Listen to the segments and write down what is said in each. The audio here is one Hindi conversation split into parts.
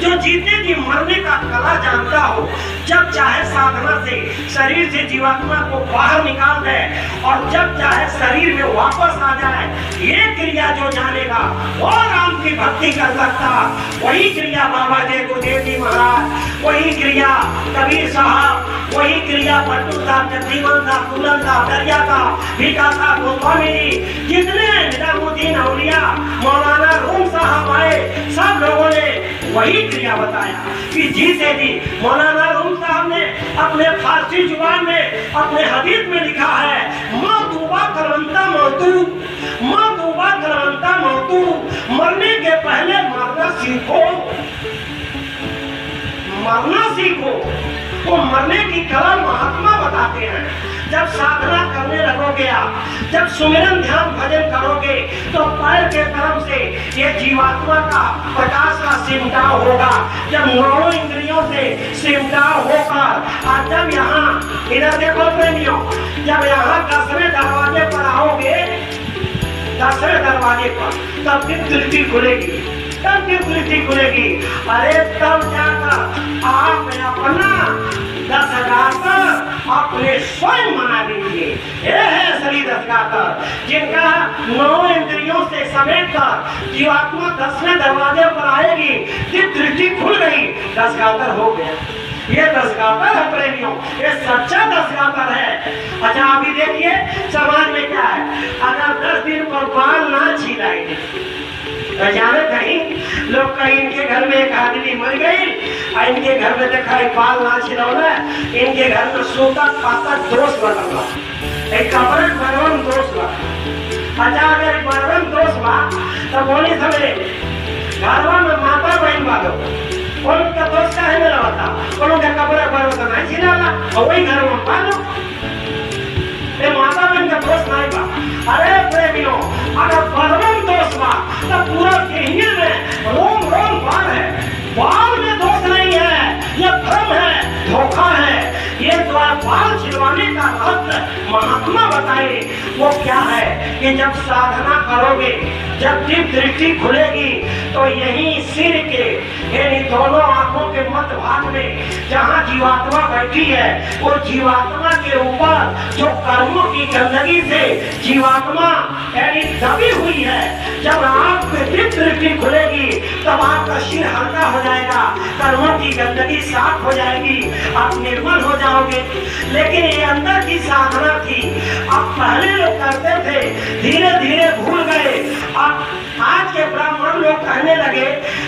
जो जीते जी मरने का कला जानता हो, जब चाहे साधना से शरीर से जीवात्मा को बाहर निकाल दे और जब चाहे शरीर में वापस आ जाए, ये क्रिया जो जानेगा वो राम की भक्ति कर सकता। वही क्रिया बाबा जय गुरुदेव जी महाराज, वही क्रिया कबीर साहब, वही क्रिया पट्टू साहब, जगजीवन साहब, फूलन साहब, दरिया साहब, भीखा साहब, गोस्वामी जी, जितने निजामुद्दीन औलिया, मौलाना रूम साहब आए, सब लोगों ने वही क्रिया बताया कि जीते जी। मौलाना रूम साहब ने अपने फारसी जुबान में अपने हदीस में लिखा है, मौतूबा करवंता मौतू, मौतूबा करवंता मौतू, मरने के पहले मरना सीखो, मरना सीखो। तो मरने की कला महात्मा बताते हैं। जब साधना करने लगोगे आप, जब सुमिरन ध्यान भजन करोगे, तो पैर के तरफ से ये जीवात्मा का प्रकाश का सिमटाव होगा। जब नौ इंद्रियों से सिमटाव होकर और जब यहाँ इधर देखो प्रेमियों, जब यहाँ 10वें दरवाजे पर आओगे, 10वें दरवाजे पर, तब फिर दृष्टि खुलेगी, तब फिर दृष्टि खुलेगी। अरे तब जाकर आप अपना 10,000 अपने स्वयं मना लीजिए। ये है असली 10,000 जिनका 9 इंद्रियों से समेट कर जीवात्मा 10वें दरवाजे पर आएगी, जब दृष्टि खुल गई, 10,000 हो गया। ये 10,000 है प्रेमियों, ये सच्चा 10,000 है। अच्छा अभी देखिए समाज में क्या है, अगर 10 दिन पर बाल ना छिलाएंगे, जाने कहीं लोग, कहीं इनके घर में एक आदमी मर गई, इनके घर में देखा बाल ना छिलौना, इनके घर में सूता पाता दोष लगा, एक कपड़े बरवन दोष लगा। अच्छा अगर बरवन दोष बा तो बोली समझे घरवा में माता बहन वालों कौन का दोष का है मेरा बता, कौन का कपड़े बरवन नहीं छिलाना और वही घर में पालो, माता बहन का दोष नहीं बा। अरे प्रेमियों, अगर बरवन दोष बा तो पूरा शरीर में रोम रोम बाल है, बाल में दोष नहीं है, ये भ्रम है, धोखा है। ये जो बाल छिलवाने का रहस्य महात्मा बताए वो क्या है कि जब साधना करोगे, जब दीप दृष्टि खुलेगी, तो यही सिर के यानी दोनों आंखों के मध्य भाग में जहाँ जीवात्मा बैठी है, वो जीवात्मा के ऊपर जो कर्मों की गंदगी से जीवात्मा यानी दबी हुई है, जब आपकी दीप दृष्टि खुलेगी तब आपका सिर हल्का हो जाएगा, कर्मों की गंदगी साफ हो जाएगी, आप निर्मल हो जाओगे। लेकिन ये अंदर की साधना थी, आप पहले लोग करते थे, धीरे धीरे भूल गए। आज के ब्राह्मण लोग कहने लगे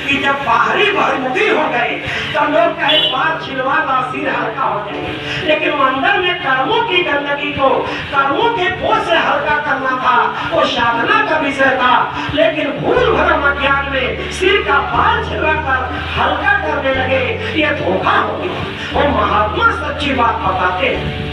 कि जब बाहरी बहिर्मुखी हो गए तब लोग कहे बाल छिलवा ला, सिर हल्का हो जाएगा। लेकिन अंदर में कर्मों की गंदगी को कर्मों के बोझ से हल्का करना था, वो साधना का विषय था। लेकिन भूल भरम अज्ञान में सिर का बाल छिलवा कर हल्का करने लगे, ये धोखा हो गया। और महात्मा सच्ची बात बताते हैं।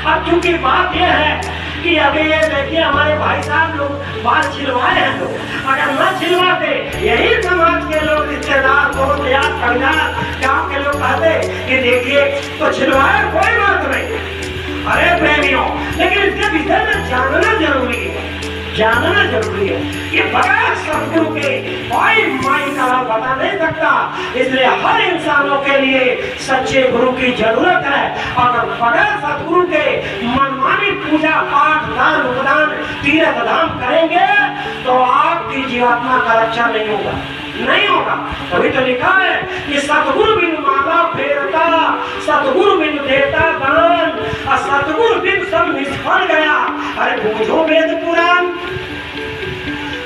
अब चूंकि बात यह है कि अभी ये देखिए हमारे भाई साहब लोग बाल छिलवाए हैं, लोग अगर न छिलवाते, यही समाज के लोग रिश्तेदार दोस्त यार परिवार गाँव के लोग कहते कि देखिए तो छिलवाए, कोई बात नहीं। अरे प्रेमियों, लेकिन इसके विषय में जानना जरूरी है, जानना जरूरी है। ये बगैर सदगुरु के कोई माई का बता नहीं सकता, इसलिए हर इंसानों के लिए सच्चे गुरु की जरूरत है। अगर बगैर सदगुरु के मनमानी पूजा पाठ दान उपदान तीर्थ धाम करेंगे तो आपकी जीवात्मा का रक्षा नहीं होगा, नहीं होगा। तभी तो लिखा है कि सतगुरु बिन माला फेरता, सतगुरु बिन देता दान, और सतगुरु बिन सब निष्फल गया। अरे बूझो वेद पुराण,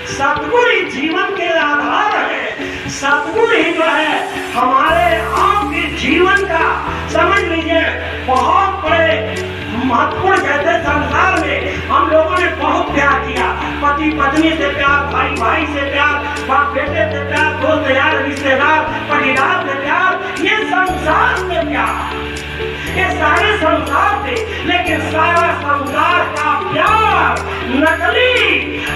सतगुरु ही जीवन के आधार है, सतगुरु ही जो है हमारे आपके जीवन का समझ लीजिए बहुत बड़े महत्वपूर्ण। कहते संसार में हम लोगों ने बहुत प्यार किया, पति पत्नी से प्यार, भाई भाई से प्यार, बाप बेटे से प्यार, दोस्त यार रिश्तेदार परिवार से प्यार, ये संसार से प्यार, ये सारे संसार थे। लेकिन सारा संसार का प्यार नकली,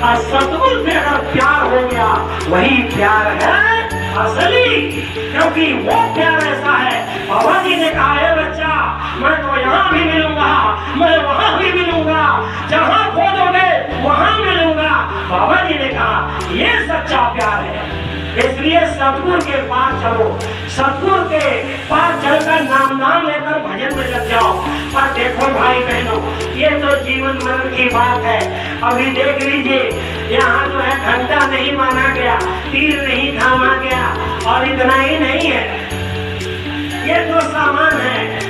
और सतगुरु से अगर प्यार हो गया वही प्यार है असली, क्योंकि वो प्यार ऐसा है। बाबा जी ने कहा है बच्चा, मैं तो यहाँ भी मिलूंगा, मैं वहाँ भी मिलूंगा, जहाँ खोजोगे वहाँ मिलूंगा। बाबा जी ने कहा ये सच्चा प्यार है। इसलिए सतगुरु के पास चलो, सतगुरु के पास चलकर नाम लेकर भजन में लग जाओ। और देखो भाई बहनों, ये तो जीवन मरण की बात है। अभी देख लीजिए, यहाँ जो है घंटा नहीं माना गया, तीर नहीं थामा गया, और इतना ही नहीं है, ये तो सामान है।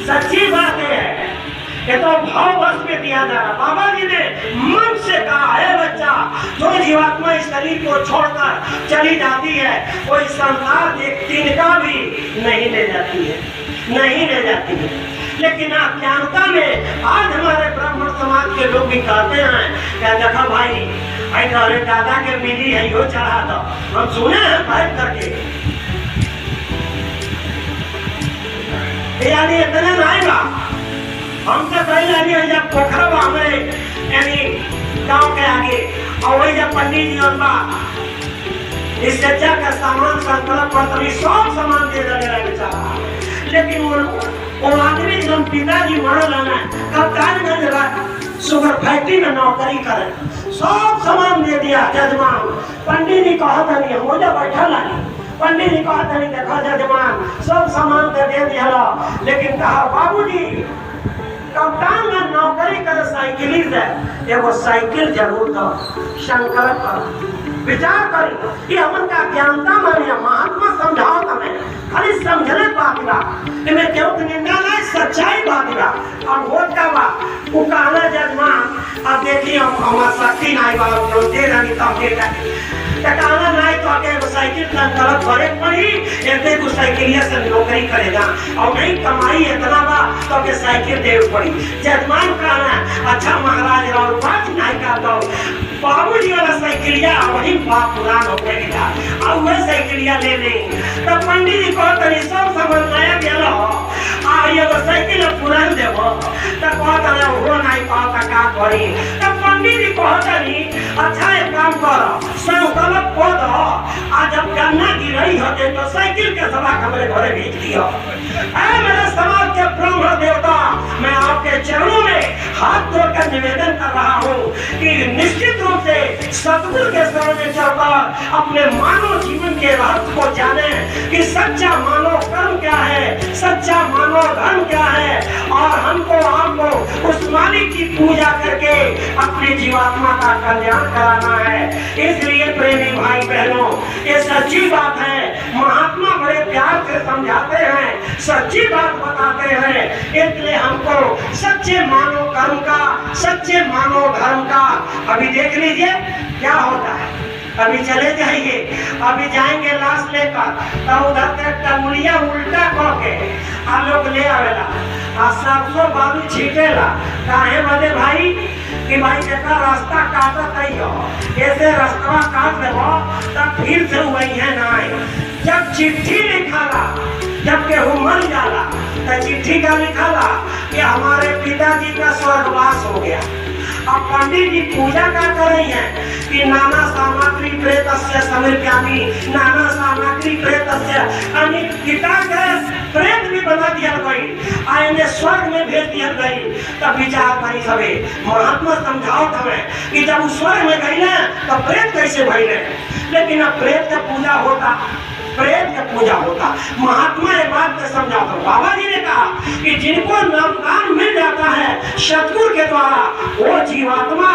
सच्ची बात है, ये तो भाववश में दिया जा रहा। बाबा जी ने मन से कहा है, बच्चा, जो जीवात्मा इस शरीर को छोड़कर चली जाती है, वो इस संसार एक तिनका भी नहीं ले जाती है, नहीं ले जाती है। लेकिन अज्ञानता में आज हमारे ब्राह्मण समाज के लोग भी कहते हैं, क्या देखा भाई, अरे दादा के मिली है, यो चढ़ा दो। हम सुने हैं बैठ करके, यानी इतना आएगा। हमसे पहले अभी जब पोखरा हमारे यानी गांव के आगे, और वही जब पंडित जी उनका इस चर्चा का सामान संकल्प पर तभी सब सामान दे रहे बेचारा। लेकिन वो आदमी जब पिताजी मर लाना कप्तानगंज शुगर फैक्ट्री में नौकरी करे, सब सामान दे दिया जजमान। पंडित जी कहा था नहीं, हो जा बैठा लानी। पंडित जी कहा था नहीं, देखा जजमान सब सामान तो दे दिया, लेकिन कहा बाबूजी कप्तान में नौकरी करे साइकिल है, एगो साइकिल जरूर दो। शंकर पर विचार करी, ये हमन का ज्ञानता मानिया महात्मा समझाओ तमें, खाली समझले बात बा, इनमें क्यों निंदा नहीं, सच्चाई बात बा। और वो क्या बा, वो कहना जजमान, अब देखिए हमारा शक्ति नहीं बा, दे रही तो दे कहना नहीं तो आगे साइकिल संकल्प करे पड़ी, ऐसे को साइकिलिया से नौकरी करेगा, और नहीं कमाई इतना बा तो आगे साइकिल दे पड़ी। जजमान कहना, अच्छा महाराज राव बात नहीं कर दो, बाबूजी वाला साइकिलिया वही बाप पुरान हो गया, और वह साइकिलिया ले नहीं। तब पंडित जी कहते नहीं, सब समझ नया गया आ ये साइकिल पुरान देवो, तब कहता है वो नहीं कहता का करी। तब पंडित जी कहता नहीं, अच्छा एक काम करो, संकल्प को दो, आज जब गन्ना की रही होते तो साइकिल के सभा हमारे घरे भेज दियो। मेरे समाज के ब्रह्म देवता, मैं आपके चरणों में हाथ जोड़कर निवेदन कर रहा हूँ कि निश्चित रूप से सतगुरु के शरण में चलकर अपने मानव जीवन के रहस्य को जाने कि सच्चा मानव कर्म क्या है, सच्चा मानव धर्म क्या है, और हमको आपको उस मालिक की पूजा करके अपनी जीवात्मा का कल्याण कराना है। इसलिए प्रेमी भाई बहनों, ये सच्ची बात है। महात्मा बड़े प्यार से समझाते हैं, सच्ची बात बताते हैं, इसलिए हमको सच्चे मानव कर्म का, सच्चे मानव धर्म का अभी देख लीजिए क्या होता है। अभी चले जाइए, अभी जाएंगे लाश लेकर, तब उधर से टंगुलिया उल्टा करके आप लोग ले आवेला, और सरसों बालू छीटेला। काहे बदे भाई, कि भाई जैसा रास्ता काटत ही हो, ऐसे रास्ता काट देवो तब फिर से वही है ना। जब चिट्ठी लिखाला, जब केहू मर जाला, तो चिट्ठी का लिखाला कि हमारे पिताजी का स्वर्गवास हो गया। अब पंडित जी पूजा क्या कर रही है कि नाना सामग्री प्रेतस्य समर्पयामि, नाना सामग्री प्रेतस्य, यानी पिता के प्रेत भी बना दिया गई, आइने स्वर्ग में भेज दिया गई। तब विचार भाई सभी महात्मा समझाओ हमें कि जब उस स्वर्ग में गई ना तो प्रेत कैसे भई रहे। लेकिन अब प्रेत का पूजा होता, प्रेत का पूजा होता। महात्मा ये बात को समझाता। बाबा जी ने कहा कि जिनको नामदान मिल जाता है सतगुरु के द्वारा, वो जीवात्मा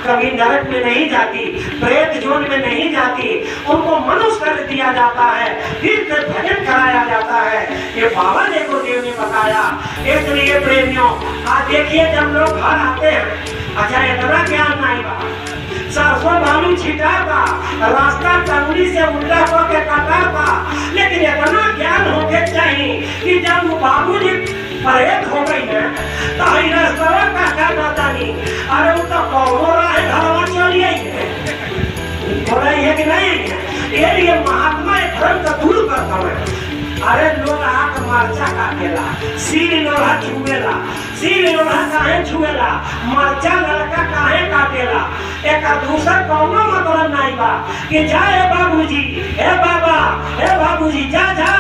कभी नरक में नहीं जाती, प्रेत जोन में नहीं जाती, उनको मनुष्य कर दिया जाता है, फिर से भजन कराया जाता है। ये बाबा जी को देव ने बताया। इसलिए प्रेमियों, आज देखिए जब लोग घर आते हैं, अच्छा इतना ज्ञान नहीं बा, सरसों बालू छिटा था, रास्ता टंगड़ी से उल्टा होकर काटा था, लेकिन इतना ज्ञान होके चाहिए कि जब बाबूजी प्रेत हो गई है तो रास्ता काटा जाता नहीं। अरे वो तो कौनो रहा है, घरवा चली आई है, हो रही है कि नहीं है। ये लिए महात्मा एक धर्म का दूर करता है। अरे लोग आँख मरचा काटेला, सिर लोहा छुएला, सिर लोहा काहे छुएला, मरचा लड़का काहे काटेला, एक दूसरा कौनो मतलब नहीं बा कि जाए बाबूजी, हे बाबा, हे बाबूजी जा जा,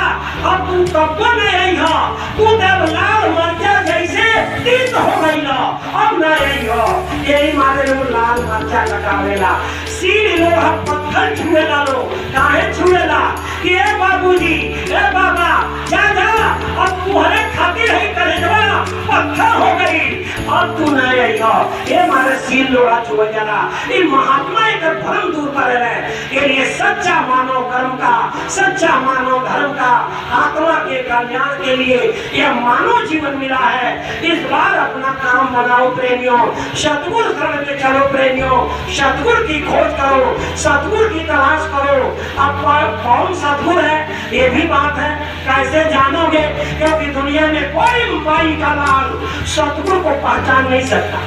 अब तू कब्बो नहीं आई हो, तू तब लाल मरचा जैसे तीत हो गई लो, अब नहीं आई हो। यही मारे लोग लाल मरचा कटावेला, सिर लोहा पत्थर छुएला लो, काहे छुएला कि ए बाबूजी, ए बाबा, जा जा, अब तुम्हारे खातिर ही कलेजवा पत्थर हो गई, अब तू नहीं आएगा, ये मारे सील लोड़ा छुए जाना। ये महात्मा एक भ्रम दूर कर रहे, ये सच्चा मानव कर्म का, सच्चा मानव धर्म का, आत्मा के कल्याण के लिए यह मानव जीवन मिला है। इस बार अपना काम बनाओ प्रेमियों, सतगुरु शरण में चलो प्रेमियों, सतगुरु की खोज करो, सतगुरु की तलाश करो। अब कौन सतगुरु है ये भी बात है, कैसे जानोगे? क्योंकि दुनिया में कोई माई का लाल सतगुरु को पहचान नहीं सकता।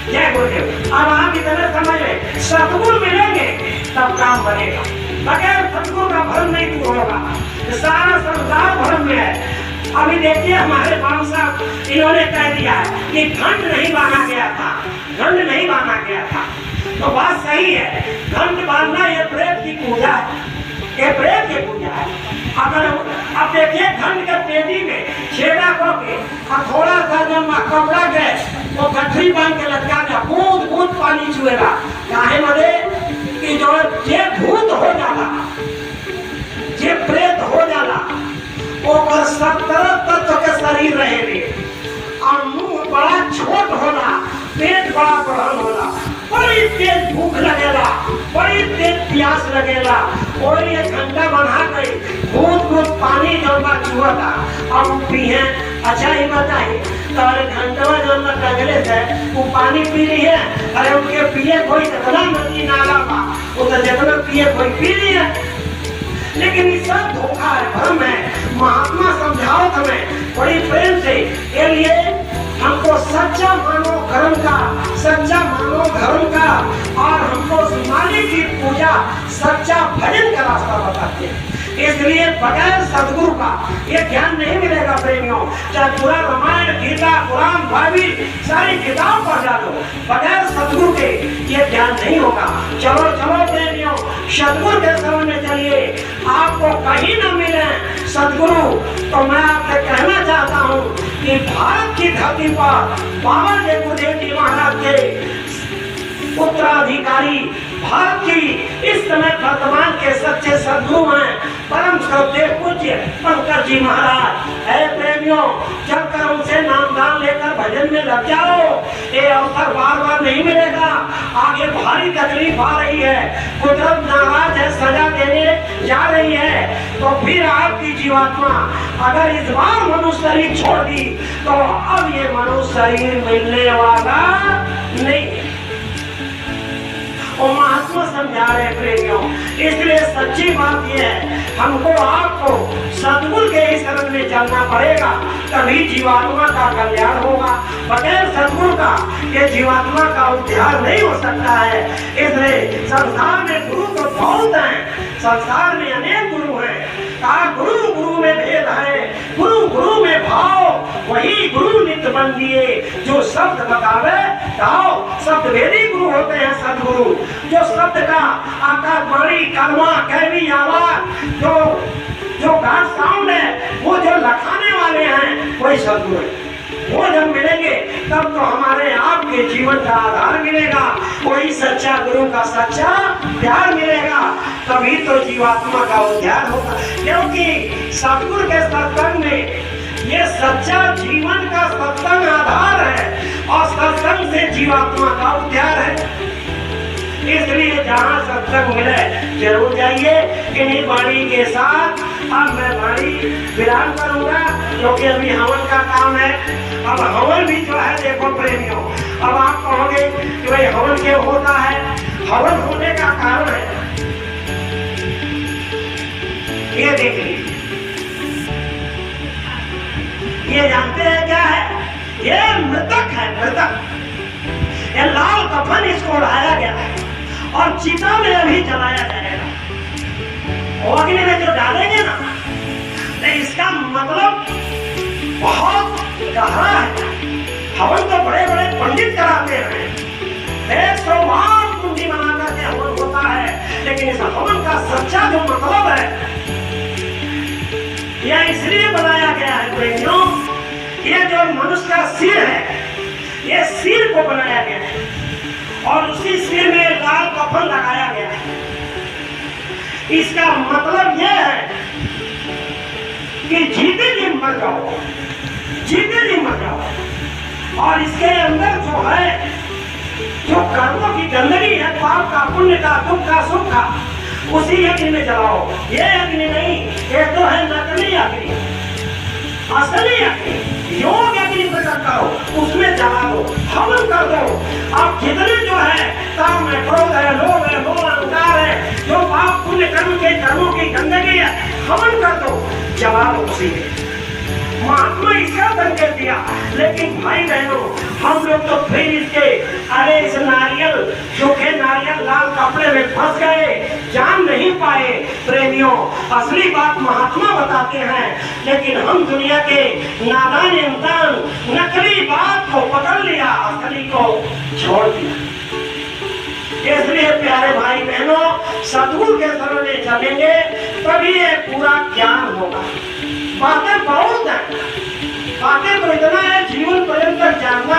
जय गुरुदेव। अब आप इतना समझ ले, सतगुरु मिलेंगे तब काम बनेगा, बगैर सतगुरु का भ्रम नहीं दूर होगा। सारा संसार भ्रम में है। अभी देखिए हमारे बाबू साहब, इन्होंने कह दिया है कि घंट नहीं बांधा गया था, घंट नहीं बांधा गया था, तो बात सही है। घंट बांधना ये प्रेत की पूजा है, ये प्रेत की पूजा है। अगर अब देखिए घंट के पेटी में छेड़ा करके थोड़ा सा जो कपड़ा के वो गठरी बांध के लटका दिया, बूंद बूंद पानी छुएगा, काहे मरे कि जो ये भूत हो जाला, ये प्रेत हो जाला, वो 70 तत्व के शरीर रहेंगे और मुंह बड़ा छोट होला, पेट बड़ा बड़न होला, बड़ी तेज भूख लगेला, बड़ी तेज प्यास लगेला, और ये घंटा बना गई भूत भूत पानी जो चुहता अब पिए। अच्छा ही बताइए, तो घंटवा जो टगले से वो पानी पी रही है, अरे उनके पिए कोई जितना नदी नाला बा वो तो जितना पिए कोई पी रही है, लेकिन ये सब धोखा है, भ्रम है। महात्मा समझाओ हमें बड़ी प्रेम से, ये लिए हमको सच्चा मानव कर्म का, सच्चा मानव धर्म का और हमको मालिक की पूजा, सच्चा भजन का रास्ता बताते हैं। इसलिए बगैर सदगुरु का ये ज्ञान नहीं मिलेगा प्रेमियों। चाहे पूरा रामायण, गीता, कुरान, बाइबिल सारी किताब पढ़ डालो, बगैर सदगुरु के ये ज्ञान नहीं होगा। चलो चलो प्रेमियों, सदगुरु के शरण में चलिए। आपको कहीं न मिले सदगुरु तो मैं आपसे कहना चाहता हूँ कि भारत की धरती पर बाबा जय गुरुदेव जी महाराज के उत्तराधिकारी, भारत की इस समय वर्तमान के सच्चे सदगुरु हैं परम श्रद्धेय पूज्य पंकज जी महाराज। है प्रेमियों, चलकर उनसे नामदान लेकर भजन में लग जाओ, ये अवसर बार बार नहीं मिलेगा। आगे भारी तकलीफ आ रही है, कुदरत नाराज है, सजा देने जा रही है, तो फिर आपकी जीवात्मा अगर इस बार मनुष्य शरीर छोड़ दी तो अब ये मनुष्य शरीर मिलने वाला नहीं। और महात्मा समझा रहे प्रेमियों, इसलिए सच्ची बात यह है, हमको आपको सदगुरु के ही शरण में चलना पड़ेगा, तभी जीवात्मा का कल्याण होगा। बगैर सदगुरु का ये जीवात्मा का उद्धार नहीं हो सकता है। इसलिए संसार में गुरु तो बहुत हैं, संसार में अनेक गुरु हैं, कहा गुरु गुरु में भेद है, गुरु गुरु में भाव, वही गुरु नित्य बंदिए, जो शब्द बतावे ताओ। शब्द वेदी गुरु होते हैं सदगुरु, जो शब्द का आकार, वाणी, कर्मा, कैवी, आवाज, जो गाड साउंड है, वो जो लखाने वाले हैं वही सदगुरु है। वो जब मिलेंगे तब तो हमारे आपके जीवन का आधार मिलेगा, वही सच्चा गुरु का सच्चा प्यार मिलेगा, तभी तो जीवात्मा का उद्धार होगा। क्योंकि सतगुरु के सत्संग में ये सच्चा जीवन का सत्संग आधार है और सत्संग से जीवात्मा का उद्धार है। इसलिए जहाँ सत्संग मिले जरूर जाइए। इन्हीं वाणी के साथ अब मैं वाणी विराम करूंगा, क्योंकि अभी हवन का काम है। अब हवन भी जो है देखो प्रेमियों, अब आप कहोगे कि भाई हवन क्यों होता है? हवन होने का कारण है, ये देख लीजिए, ये जानते हैं क्या है? ये मृतक है, मृतक। ये लाल कफन इसको उड़ाया गया है और चिता में अभी जलाया जाएगा, और अग्नि में जो डालेंगे ना, तो इसका मतलब बहुत गहरा है। हवन तो बड़े बड़े पंडित कराते हैं, 100 कुंडी बना करके हवन होता है, लेकिन इस हवन का सच्चा जो मतलब है, यह इसलिए बनाया गया है प्रेमियों, ये जो मनुष्य का सिर है, ये सिर को बनाया गया है। और उसी सिर में लाल कफन लगाया गया है। इसका मतलब यह है कि जीते जी मर जाओ, जीते जी मर जाओ। और इसके अंदर जो है, जो कर्मों की गंदगी है, पाप का, पुण्य का, दुख का, सुख का, उसी अग्नि में जलाओ। ये अग्नि नहीं, ये तो है नकली अग्नि। असली अग्नि, योग अग्नि प्रकट करो, उसमें जला दो, हवन कर दो। अब जितने जो है काम है, क्रोध है, लोभ है, मोह, अहंकार है, जो पाप पुण्य कर्म के कर्मों की गंदगी है, हवन कर दो, जला दो उसी में। महात्मा इसका संकेत दिया, लेकिन भाई बहनों, हम लोग तो फिर इसके, अरे इस नारियल, सूखे नारियल लाल कपड़े में फंस गए, जान नहीं पाए। प्रेमियों, असली बात महात्मा बताते हैं, लेकिन हम दुनिया के नादान इंसान नकली बात को पकड़ लिया, असली को छोड़ दिया। इसलिए प्यारे भाई बहनों, सतगुरु के शरण में चलेंगे तभी ये पूरा ज्ञान होगा। बातें बहुत हैं, बातें तो इतना है, जीवन पर्यंत जानना